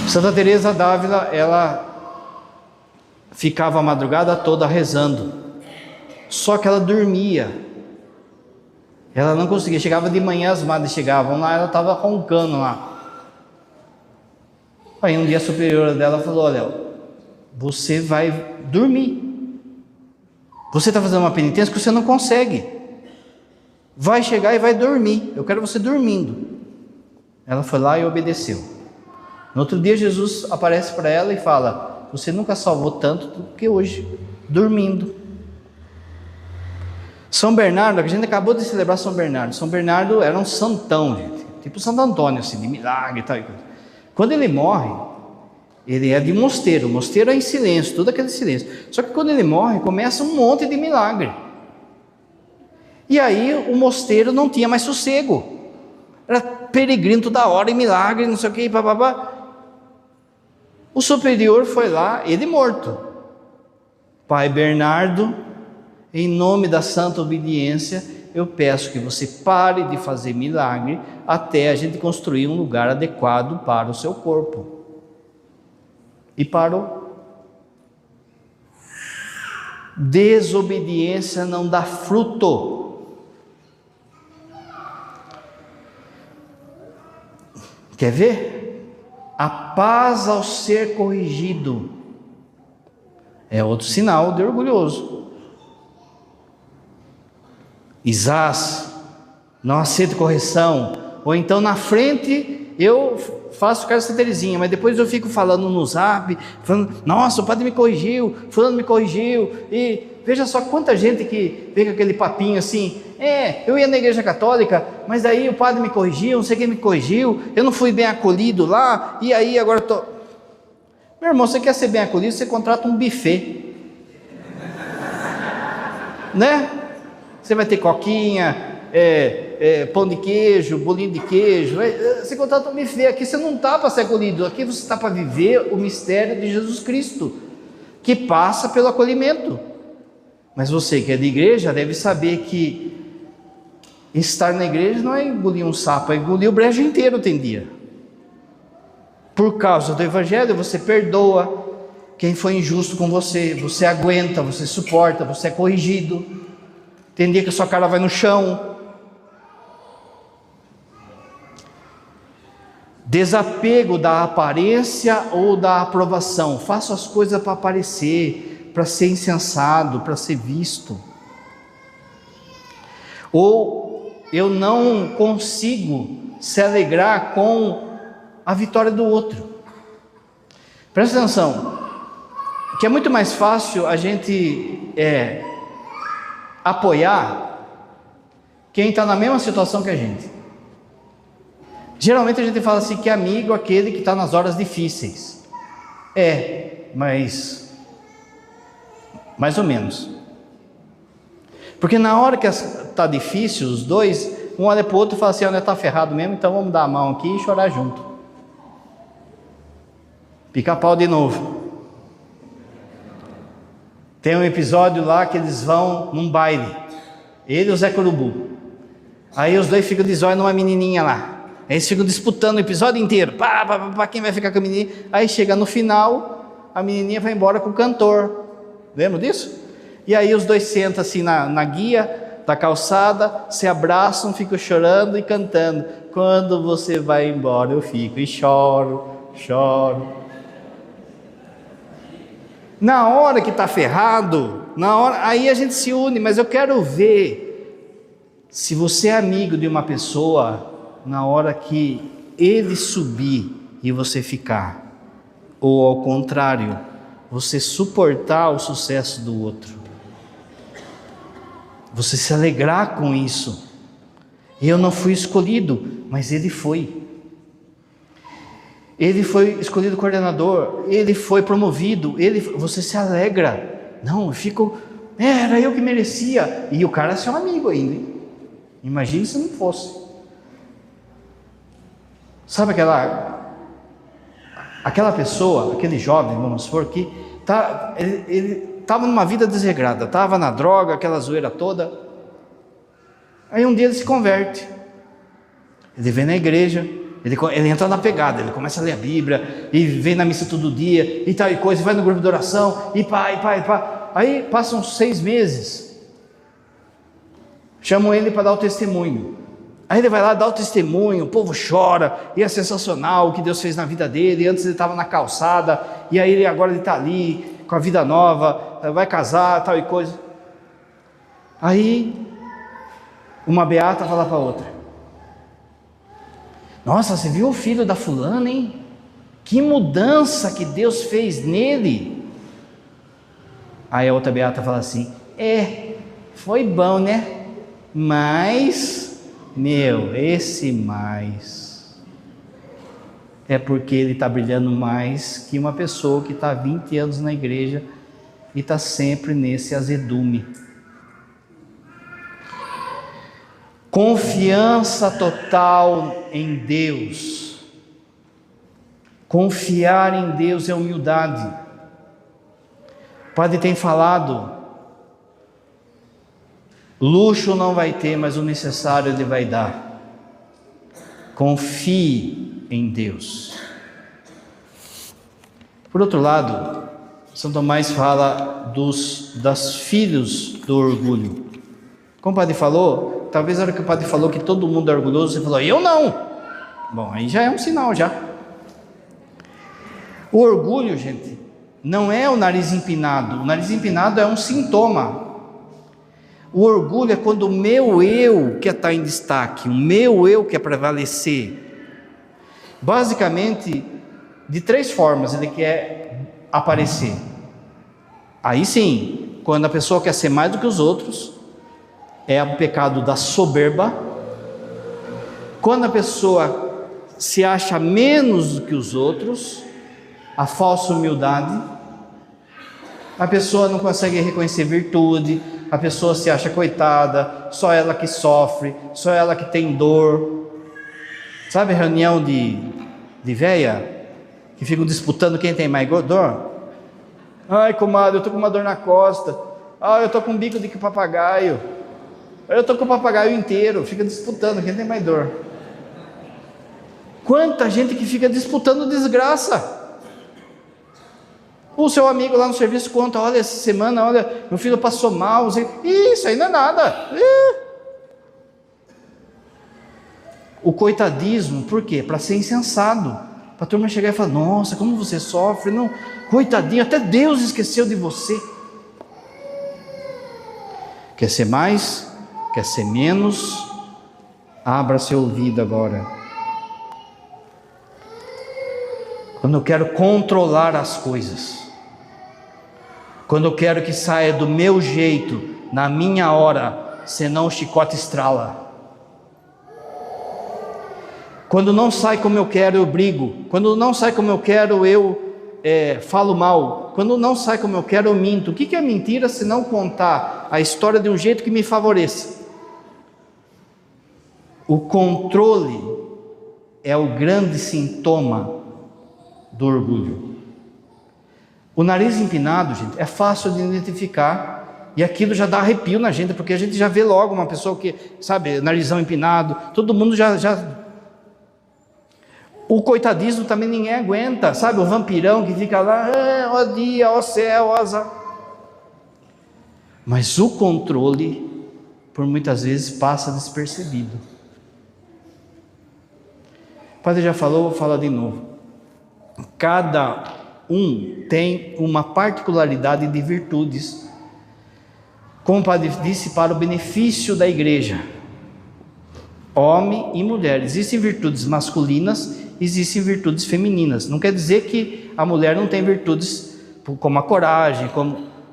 Santa Teresa d'Ávila, ela ficava a madrugada toda rezando. Só que ela dormia. Ela não conseguia. Chegava de manhã, as madres chegavam lá, ela estava roncando lá. Aí um dia a superiora dela falou: olha, você vai dormir. Você está fazendo uma penitência que você não consegue. Vai chegar e vai dormir. Eu quero você dormindo. Ela foi lá e obedeceu. No outro dia Jesus aparece para ela e fala: você nunca salvou tanto do que hoje, dormindo. São Bernardo, a gente acabou de celebrar São Bernardo. São Bernardo era um santão, gente, tipo Santo Antônio, assim, de milagre e tal. Quando ele morre, ele é de mosteiro. O mosteiro é em silêncio, tudo aquele silêncio. Só que quando ele morre, começa um monte de milagre. E aí o mosteiro não tinha mais sossego. Era peregrino toda hora, e milagre, não sei o que, papapá. O superior foi lá, ele morto. Pai Bernardo, em nome da santa obediência, eu peço que você pare de fazer milagre até a gente construir um lugar adequado para o seu corpo. E parou. Desobediência não dá fruto. Quer ver? A paz ao ser corrigido é outro sinal de orgulhoso. Isás, não aceito correção. Ou então na frente eu faço cara Santa Teresinha, mas depois eu fico falando no zap, falando: nossa, o padre me corrigiu, fulano me corrigiu. E veja só quanta gente que vem com aquele papinho assim: eu ia na igreja católica, mas aí o padre me corrigiu, não sei quem me corrigiu, eu não fui bem acolhido lá, e aí agora eu tô... Meu irmão, você quer ser bem acolhido, você contrata um buffet, né? Você vai ter coquinha, pão de queijo, bolinho de queijo, você contrata um buffet. Aqui você não está para ser acolhido, aqui você está para viver o mistério de Jesus Cristo, que passa pelo acolhimento. Mas você que é de igreja deve saber que estar na igreja não é engolir um sapo, é engolir o brejo inteiro, tem dia. Por causa do evangelho, você perdoa quem foi injusto com você, você aguenta, você suporta, você é corrigido. Tem dia que a sua cara vai no chão. Desapego da aparência ou da aprovação. Faço as coisas para aparecer, para ser insensado, para ser visto. Ou eu não consigo se alegrar com a vitória do outro. Presta atenção, que é muito mais fácil a gente apoiar quem está na mesma situação que a gente. Geralmente a gente fala assim que é amigo aquele que está nas horas difíceis. Mas mais ou menos. Porque na hora que está difícil, os dois, um olha para o outro e fala assim: olha, está ferrado mesmo, então vamos dar a mão aqui e chorar junto. Pica-pau de novo. Tem um episódio lá que eles vão num baile, ele e o Zé Corubu. Aí os dois ficam de zóio numa menininha lá. Aí eles ficam disputando o episódio inteiro. Quem vai ficar com a menininha? Aí chega no final, a menininha vai embora com o cantor. Lembra disso? E aí os dois sentam assim na guia da calçada, se abraçam, ficam chorando e cantando: quando você vai embora eu fico e choro. Na hora que está ferrado, aí a gente se une. Mas eu quero ver se você é amigo de uma pessoa na hora que ele subir e você ficar, ou ao contrário, você suportar o sucesso do outro, você se alegrar com isso. Eu não fui escolhido, mas ele foi. Ele foi escolhido coordenador, ele foi promovido, você se alegra. Não, eu fico Era eu que merecia. E o cara é seu amigo ainda, hein? Imagine se não fosse. Sabe aquela pessoa, aquele jovem, vamos supor, que ele estava numa vida desregrada, estava na droga, aquela zoeira toda. Aí um dia ele se converte. Ele vem na igreja, ele entra na pegada, ele começa a ler a Bíblia, e vem na missa todo dia, e tal e coisa, e vai no grupo de oração, e pá. Aí passam 6 meses, chamam ele para dar o testemunho. Aí ele vai lá dar o testemunho, o povo chora, e é sensacional o que Deus fez na vida dele. Antes ele estava na calçada, e aí agora ele está ali, com a vida nova, vai casar, tal e coisa. Aí uma beata fala para a outra: nossa, você viu o filho da fulana, hein? Que mudança que Deus fez nele. Aí a outra beata fala assim: foi bom, né? Mas, esse mais é porque ele está brilhando mais que uma pessoa que está há 20 anos na igreja e está sempre nesse azedume. Confiança total em Deus. Confiar em Deus é humildade. O padre tem falado: luxo não vai ter, mas o necessário Ele vai dar. Confie em Deus. Por outro lado, São Tomás fala das filhos do orgulho. Como o padre falou, talvez na hora que o padre falou que todo mundo é orgulhoso, você falou: eu não. Bom, aí já é um sinal já. O orgulho, gente, não é o nariz empinado. O nariz empinado é um sintoma. O orgulho é quando o meu eu quer estar em destaque, o meu eu quer prevalecer. Basicamente, de 3 formas ele quer aparecer. Aí sim, quando a pessoa quer ser mais do que os outros, é o pecado da soberba. Quando a pessoa se acha menos do que os outros, a falsa humildade. A pessoa não consegue reconhecer virtude, a pessoa se acha coitada, só ela que sofre, só ela que tem dor. Sabe reunião de véia, que ficam disputando quem tem mais dor? Ai, comadre, eu estou com uma dor na costa. Ai, eu estou com um bico de papagaio. Eu estou com o papagaio inteiro, fica disputando quem tem mais dor. Quanta gente que fica disputando desgraça. O seu amigo lá no serviço conta: olha, essa semana, olha, meu filho passou mal. Isso aí não é nada. O coitadismo, por quê? Para ser insensado, para a turma chegar e falar: nossa, como você sofre. Não, coitadinho, até Deus esqueceu de você. Quer ser mais? Quer ser menos? Abra seu ouvido agora. Quando eu quero controlar as coisas, quando eu quero que saia do meu jeito, na minha hora, senão o chicote estrala. Quando não sai como eu quero, eu brigo. Quando não sai como eu quero, eu falo mal. Quando não sai como eu quero, eu minto. O que é mentira se não contar a história de um jeito que me favoreça? O controle é o grande sintoma do orgulho. O nariz empinado, gente, é fácil de identificar, e aquilo já dá arrepio na gente, porque a gente já vê logo uma pessoa que, sabe, narizão empinado, todo mundo já... O coitadismo também ninguém aguenta, sabe, o vampirão que fica lá, ó dia, ó céu, ó azar. Mas o controle, por muitas vezes, passa despercebido. O padre já falou, vou falar de novo. Cada um tem uma particularidade de virtudes, como o padre disse, para o benefício da igreja. Homem e mulher. Existem virtudes masculinas, existem virtudes femininas. Não quer dizer que a mulher não tem virtudes como a coragem,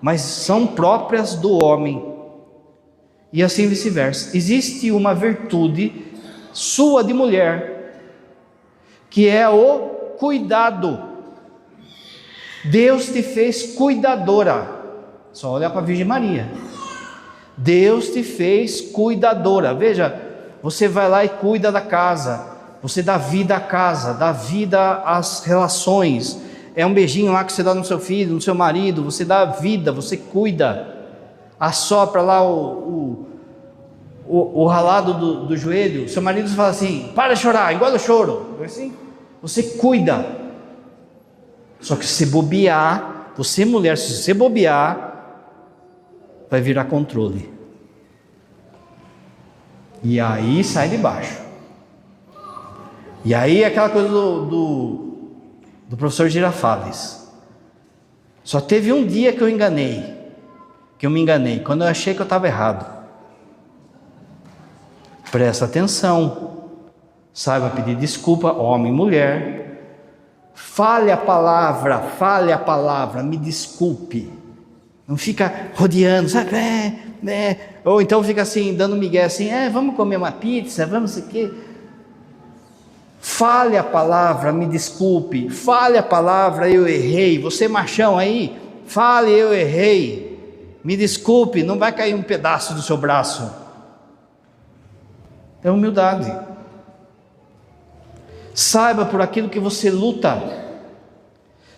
mas são próprias do homem. E assim vice-versa. Existe uma virtude sua de mulher, que é o cuidado. Deus te fez cuidadora. Só olhar para a Virgem Maria. Deus te fez cuidadora. Veja, você vai lá e cuida da casa, você dá vida à casa, dá vida às relações. É um beijinho lá que você dá no seu filho, no seu marido, você dá vida, você cuida. Assopra lá o ralado do joelho. Seu marido fala assim: para de chorar, engole o choro. Assim, você cuida. Só que se bobear, você mulher, se você bobear, vai virar controle. E aí sai de baixo. E aí é aquela coisa do professor Girafales. Só teve um dia que eu me enganei, quando eu achei que eu estava errado. Presta atenção, saiba pedir desculpa, homem e mulher. Fale a palavra, me desculpe. Não fica rodeando, sabe? Ou então fica assim, dando migué assim, vamos comer uma pizza, vamos o quê? Fale a palavra, me desculpe. Fale a palavra, eu errei. Você machão aí, fale, eu errei. Me desculpe, não vai cair um pedaço do seu braço. É humildade. Saiba por aquilo que você luta.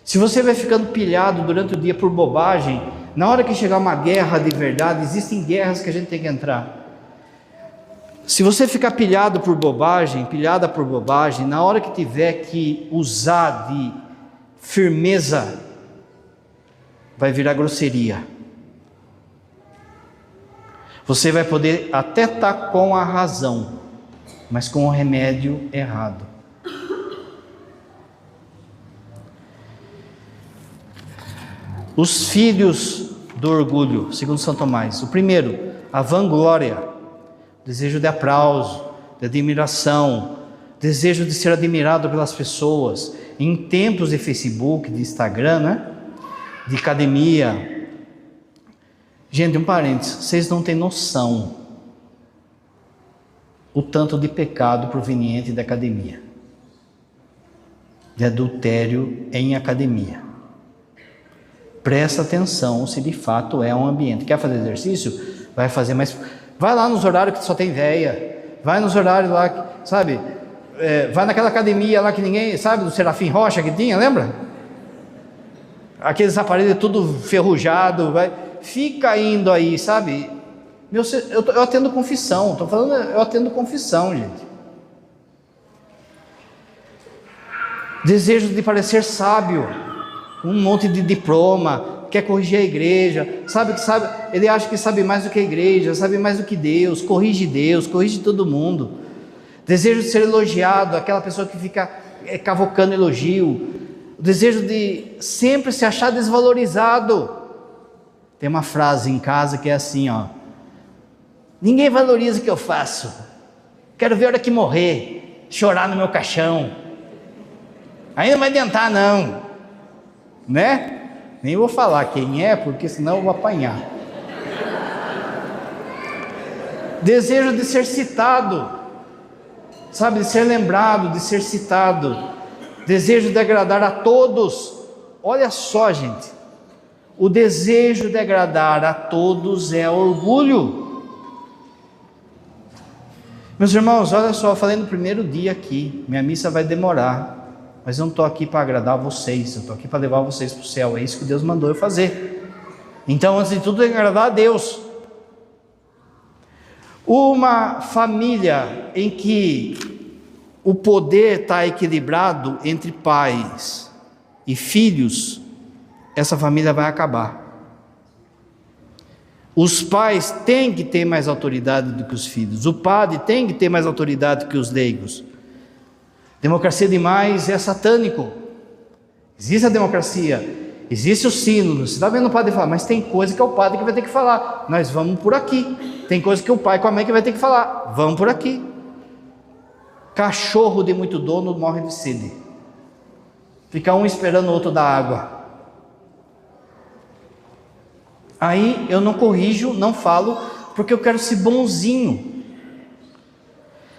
Se você vai ficando pilhado durante o dia por bobagem, na hora que chegar uma guerra de verdade, existem guerras que a gente tem que entrar. Se você ficar pilhada por bobagem, na hora que tiver que usar de firmeza, vai virar grosseria. Você vai poder até estar com a razão, mas com o remédio errado. Os filhos do orgulho, segundo São Tomás. O primeiro, a vanglória, desejo de aplauso, de admiração, desejo de ser admirado pelas pessoas. Em tempos de Facebook, de Instagram, né? De academia. Gente, um parênteses, vocês não têm noção o tanto de pecado proveniente da academia, de adultério em academia. Presta atenção se de fato é um ambiente. Quer fazer exercício? Vai fazer, mas vai lá nos horários que só tem véia, vai nos horários lá, sabe? Vai naquela academia lá que ninguém, sabe, do Serafim Rocha que tinha, lembra? Aqueles aparelhos tudo ferrujado, fica indo aí, sabe? Eu atendo confissão, estou falando, eu atendo confissão, gente. Desejo de parecer sábio, um monte de diploma, quer corrigir a igreja, ele acha que sabe mais do que a igreja, sabe mais do que Deus, corrige todo mundo. Desejo de ser elogiado, aquela pessoa que fica cavocando elogio. O desejo de sempre se achar desvalorizado. Tem uma frase em casa que é assim, ó: ninguém valoriza o que eu faço, quero ver a hora que morrer, chorar no meu caixão. Aí não vai adiantar não, né? Nem vou falar quem é, porque senão eu vou apanhar. Desejo de ser citado, sabe, de ser lembrado, de ser citado. Desejo de agradar a todos. Olha só, gente, o desejo de agradar a todos é orgulho. Meus irmãos, olha só, eu falei no primeiro dia aqui, minha missa vai demorar, mas eu não estou aqui para agradar vocês, eu estou aqui para levar vocês para o céu, é isso que Deus mandou eu fazer. Então, antes de tudo, é agradar a Deus. Uma família em que o poder está equilibrado entre pais e filhos, essa família vai acabar. Os pais têm que ter mais autoridade do que os filhos, o padre tem que ter mais autoridade do que os leigos. Democracia demais é satânico. Existe a democracia, existe o sínodo. Você está vendo o padre falar, mas tem coisa que é o padre que vai ter que falar, nós vamos por aqui. Tem coisa que o pai com a mãe que vai ter que falar, vamos por aqui. Cachorro de muito dono morre de sede, fica um esperando o outro dar água. Aí eu não corrijo, não falo, porque eu quero ser bonzinho.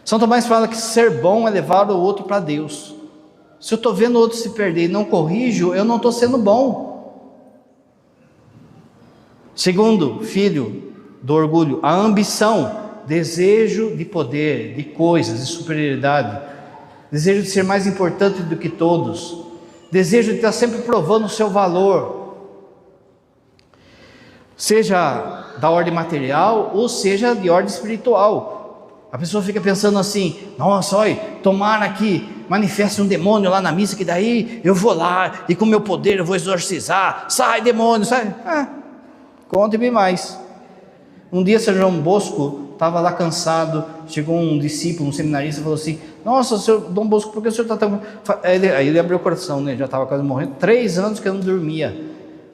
São Tomás fala que ser bom é levar o outro para Deus. Se eu estou vendo o outro se perder e não corrijo, eu não estou sendo bom. Segundo, filho do orgulho, a ambição, desejo de poder, de coisas, de superioridade, desejo de ser mais importante do que todos, desejo de estar sempre provando o seu valor, seja da ordem material ou seja de ordem espiritual. A pessoa fica pensando assim: nossa, olha, tomara que manifeste um demônio lá na missa, que daí eu vou lá e com meu poder eu vou exorcizar, sai demônio, sai. Conte-me mais. Um dia São João Bosco estava lá cansado, chegou um discípulo, um seminarista, e falou assim: nossa, senhor Dom Bosco, por que o senhor está tão... Aí ele abriu o coração, né? Já estava quase morrendo, 3 anos que eu não dormia.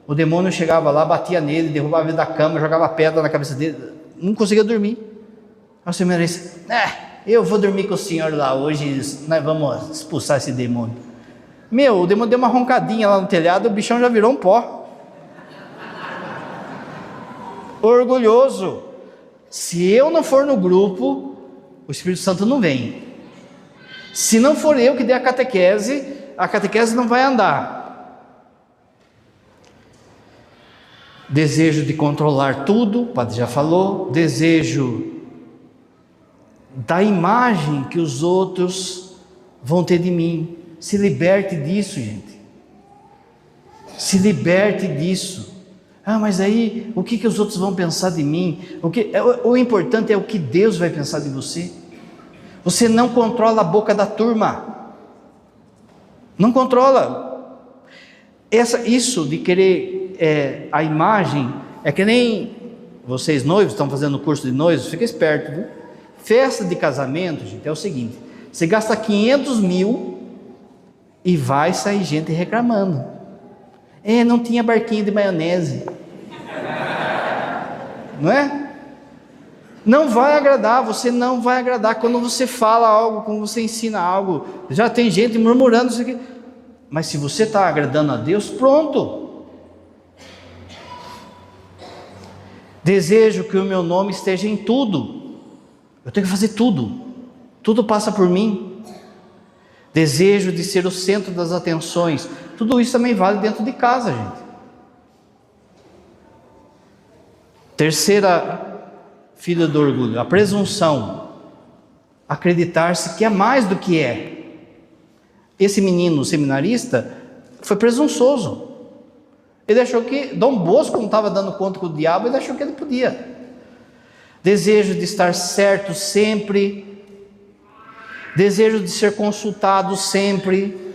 O demônio chegava lá, batia nele, derrubava ele da cama, jogava pedra na cabeça dele, não conseguia dormir. Aí o seminarista: eu vou dormir com o senhor lá hoje, nós vamos expulsar esse demônio. Meu, o demônio deu uma roncadinha lá no telhado, o bichão já virou um pó. Orgulhoso. Se eu não for no grupo, o Espírito Santo não vem. Se não for eu que dei a catequese não vai andar. Desejo de controlar tudo, o padre já falou. Desejo da imagem que os outros vão ter de mim. Se liberte disso, gente. Se liberte disso. Mas aí, o que os outros vão pensar de mim? O importante é o que Deus vai pensar de você. Você não controla a boca da turma. Não controla. Isso de querer a imagem, é que nem vocês noivos, estão fazendo curso de noivos, fica esperto, viu? Festa de casamento, gente, é o seguinte: você gasta 500 mil e vai sair gente reclamando. Não tinha barquinho de maionese. Não é? Não vai agradar, você não vai agradar. Quando você fala algo, quando você ensina algo, já tem gente murmurando isso aqui. Mas se você está agradando a Deus, pronto. Desejo que o meu nome esteja em tudo. Eu tenho que fazer tudo. Tudo passa por mim. Desejo de ser o centro das atenções. Tudo isso também vale dentro de casa, gente. Terceira filha do orgulho, a presunção. Acreditar-se que é mais do que é. Esse menino seminarista foi presunçoso. Ele achou que Dom Bosco não estava dando conta com o diabo, ele achou que ele podia. Desejo de estar certo sempre. Desejo de ser consultado sempre.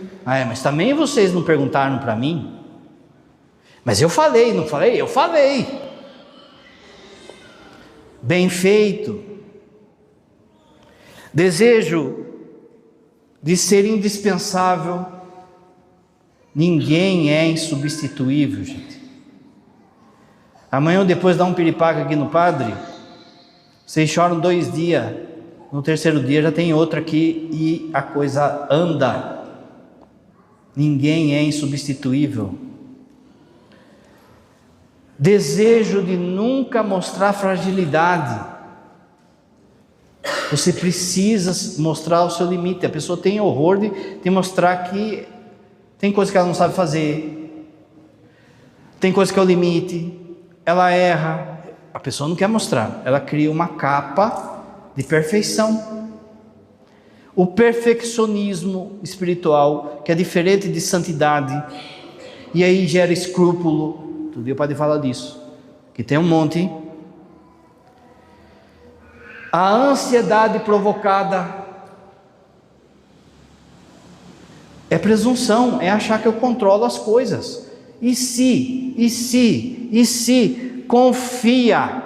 Mas também vocês não perguntaram para mim. Mas eu falei, não falei? Eu falei. Bem feito. Desejo de ser indispensável. Ninguém é insubstituível, gente. Amanhã ou depois dá um piripaque aqui no padre, vocês choram 2 dias, no 3º dia já tem outro aqui e a coisa anda. Ninguém é insubstituível. Desejo de nunca mostrar fragilidade. Você precisa mostrar o seu limite. A pessoa tem horror de mostrar que tem coisa que ela não sabe fazer, tem coisa que é o limite, ela erra. A pessoa não quer mostrar, ela cria uma capa de perfeição. O perfeccionismo espiritual, que é diferente de santidade, e aí gera escrúpulo. Todo dia pode falar disso, que tem um monte. A ansiedade provocada é presunção, é achar que eu controlo as coisas. E se, confia.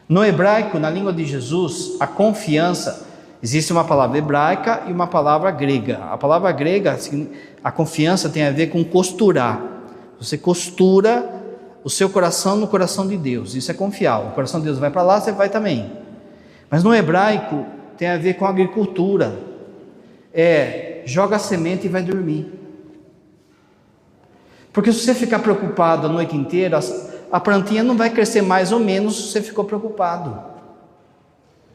No hebraico, na língua de Jesus, a confiança, existe uma palavra hebraica e uma palavra grega. A palavra grega, a confiança tem a ver com costurar. Você costura o seu coração no coração de Deus, isso é confiar. O coração de Deus vai para lá, você vai também. Mas no hebraico tem a ver com agricultura. Joga a semente e vai dormir. Porque se você ficar preocupado a noite inteira, a plantinha não vai crescer mais ou menos se você ficou preocupado.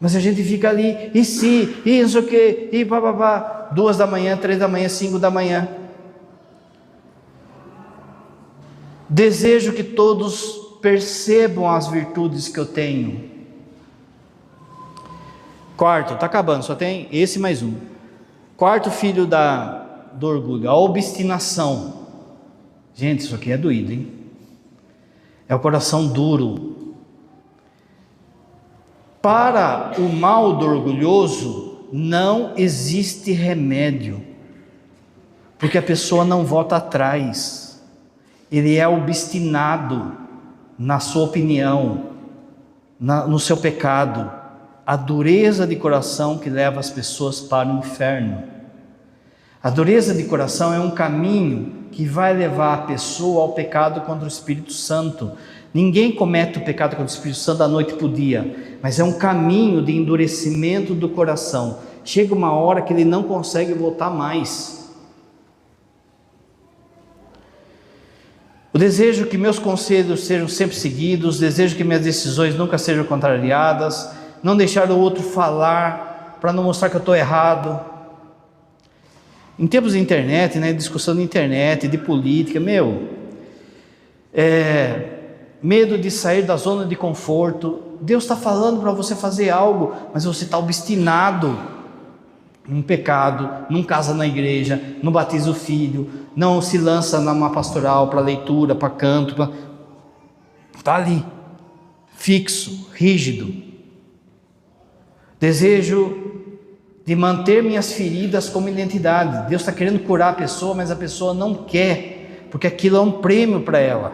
Mas a gente fica ali, e se, e não sei o que, e bababá, 2 da manhã, 3 da manhã, 5 da manhã. Desejo que todos percebam as virtudes que eu tenho. Quarto, está acabando, só tem esse mais um. Quarto filho do orgulho, a obstinação. Gente, isso aqui é doído, hein? É o coração duro. Para o mal do orgulhoso, não existe remédio, porque a pessoa não volta atrás. Ele é obstinado na sua opinião, no seu pecado. A dureza de coração que leva as pessoas para o inferno. A dureza de coração é um caminho que vai levar a pessoa ao pecado contra o Espírito Santo. Ninguém comete o pecado contra o Espírito Santo da noite para o dia, mas é um caminho de endurecimento do coração. Chega uma hora que ele não consegue voltar mais. O desejo que meus conselhos sejam sempre seguidos, desejo que minhas decisões nunca sejam contrariadas, não deixar o outro falar, para não mostrar que eu estou errado. Em tempos de internet, né, discussão de internet, de política, medo de sair da zona de conforto. Deus está falando para você fazer algo, mas você está obstinado num pecado, não casa na igreja, não batiza o filho, não se lança numa pastoral para leitura, para canto, está ali, fixo, rígido. Desejo de manter minhas feridas como identidade. Deus está querendo curar a pessoa, mas a pessoa não quer, porque aquilo é um prêmio para ela.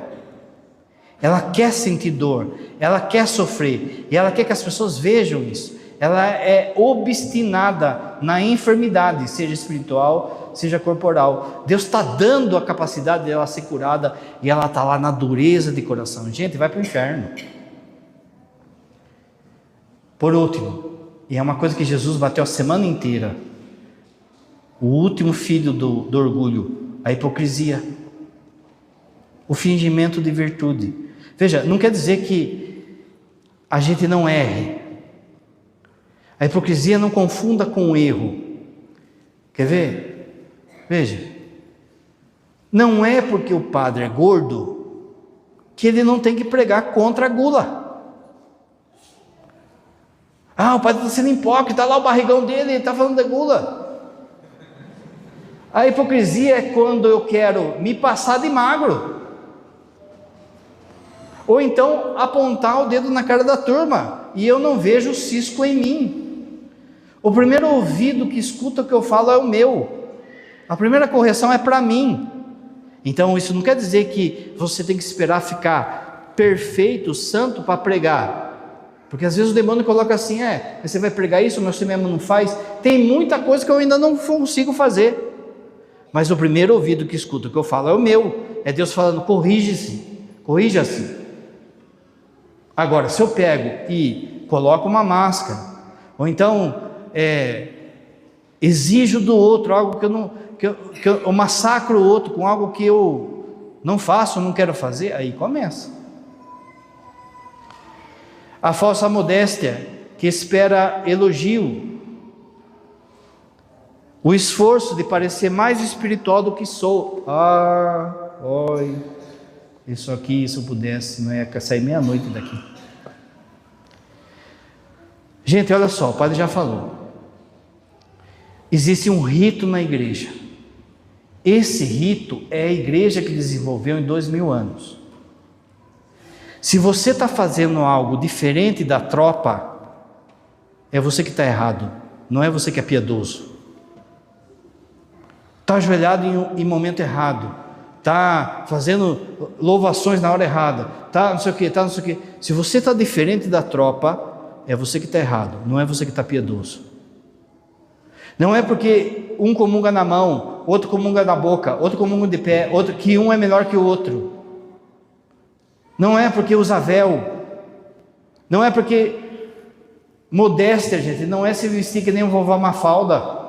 Ela quer sentir dor, ela quer sofrer, e ela quer que as pessoas vejam isso. Ela é obstinada na enfermidade, seja espiritual, seja corporal. Deus está dando a capacidade dela ser curada, e ela está lá na dureza de coração. Gente, vai para o inferno. Por último, e é uma coisa que Jesus bateu a semana inteira, o último filho do orgulho, a hipocrisia, o fingimento de virtude. Veja, não quer dizer que a gente não erre. A hipocrisia não confunda com o erro. Quer ver? Veja, não é porque o padre é gordo que ele não tem que pregar contra a gula. O padre está sendo hipócrita, está lá o barrigão dele, ele está falando da gula. A hipocrisia é quando eu quero me passar de magro, ou então apontar o dedo na cara da turma, e eu não vejo o cisco em mim. O primeiro ouvido que escuta o que eu falo é o meu, a primeira correção é para mim. Então isso não quer dizer que você tem que esperar ficar perfeito, santo para pregar. Porque às vezes o demônio coloca assim, você vai pregar isso, mas você mesmo não faz. Tem muita coisa que eu ainda não consigo fazer. Mas o primeiro ouvido que escuta o que eu falo é o meu. É Deus falando, corrija-se. Agora, se eu pego e coloco uma máscara, ou então exijo do outro algo que eu massacro o outro com algo que eu não faço, não quero fazer, aí começa. A falsa modéstia, que espera elogio. O esforço de parecer mais espiritual do que sou. Isso aqui, se eu pudesse, não ia sair meia-noite daqui. Gente, olha só, o padre já falou. Existe um rito na igreja. Esse rito é a igreja que desenvolveu em 2000 anos. Se você está fazendo algo diferente da tropa, é você que está errado, não é você que é piedoso. Está ajoelhado em momento errado, está fazendo louvações na hora errada, está não sei o que. Se você está diferente da tropa, é você que está errado, não é você que está piedoso. Não é porque um comunga na mão, outro comunga na boca, outro comunga de pé, outro que um é melhor que o outro. Não é porque usa véu, não é porque modéstia, gente, não é se vestir que nem um vovó Mafalda.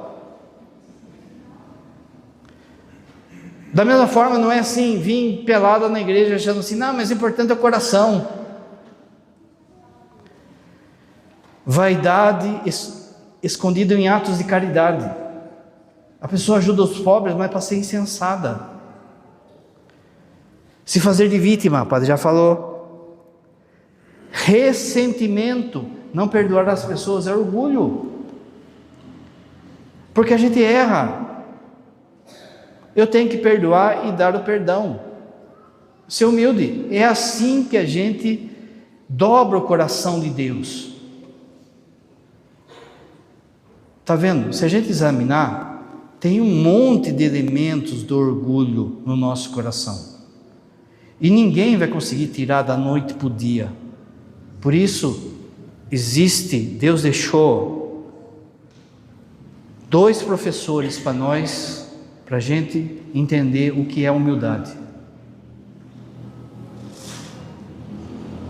Da mesma forma, não é assim, vir pelada na igreja achando assim, não, mas o importante é o coração. Vaidade escondida em atos de caridade. A pessoa ajuda os pobres, mas para ser insensada. Se fazer de vítima, o padre já falou. Ressentimento, não perdoar as pessoas, é orgulho. Porque a gente erra. Eu tenho que perdoar e dar o perdão. Ser humilde. É assim que a gente dobra o coração de Deus. Está vendo? Se a gente examinar, tem um monte de elementos do orgulho no nosso coração. E ninguém vai conseguir tirar da noite para o dia. Por isso, Deus deixou 2 professores para nós, para a gente entender o que é humildade.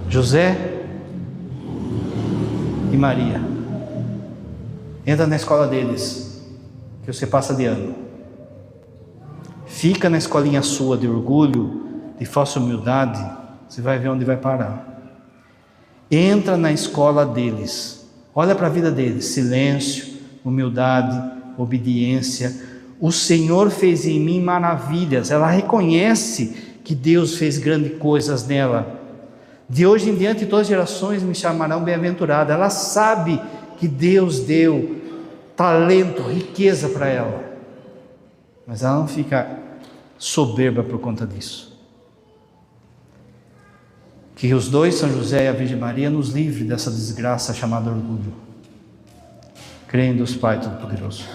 José e Maria. Entra na escola deles, que você passa de ano. Fica na escolinha sua de orgulho, de falsa humildade, você vai ver onde vai parar. Entra na escola deles, olha para a vida deles, silêncio, humildade, obediência. O Senhor fez em mim maravilhas. Ela reconhece que Deus fez grandes coisas nela. De hoje em diante todas as gerações me chamarão bem-aventurada. Ela sabe que Deus deu talento, riqueza para ela, mas ela não fica soberba por conta disso. Que os 2, São José e a Virgem Maria, nos livre dessa desgraça chamada orgulho. Creio em Deus Pai Todo-Poderoso.